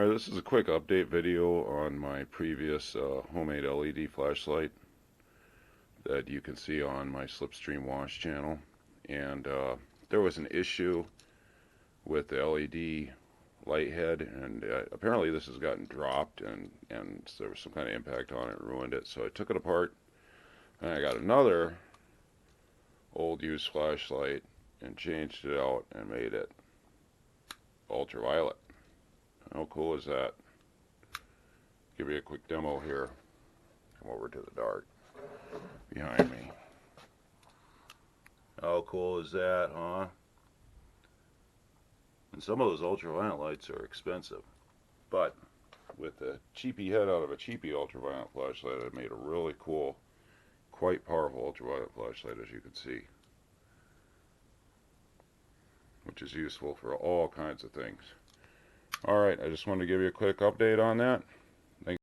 Alright, this is a quick update video on my previous homemade LED flashlight that you can see on my Slipstream Wash channel. And there was an issue with the LED light head, and apparently this has gotten dropped, and there was some kind of impact on it, ruined it. So I took it apart, and I got another old used flashlight and changed it out and made it ultraviolet. How cool is that? Give you a quick demo here. Come over to the dark behind me. How cool is that, huh? And some of those ultraviolet lights are expensive, but with the cheapy head out of a cheapy ultraviolet flashlight, I made a really cool, quite powerful ultraviolet flashlight, as you can see, which is useful for all kinds of things. Alright, I just wanted to give you a quick update on that.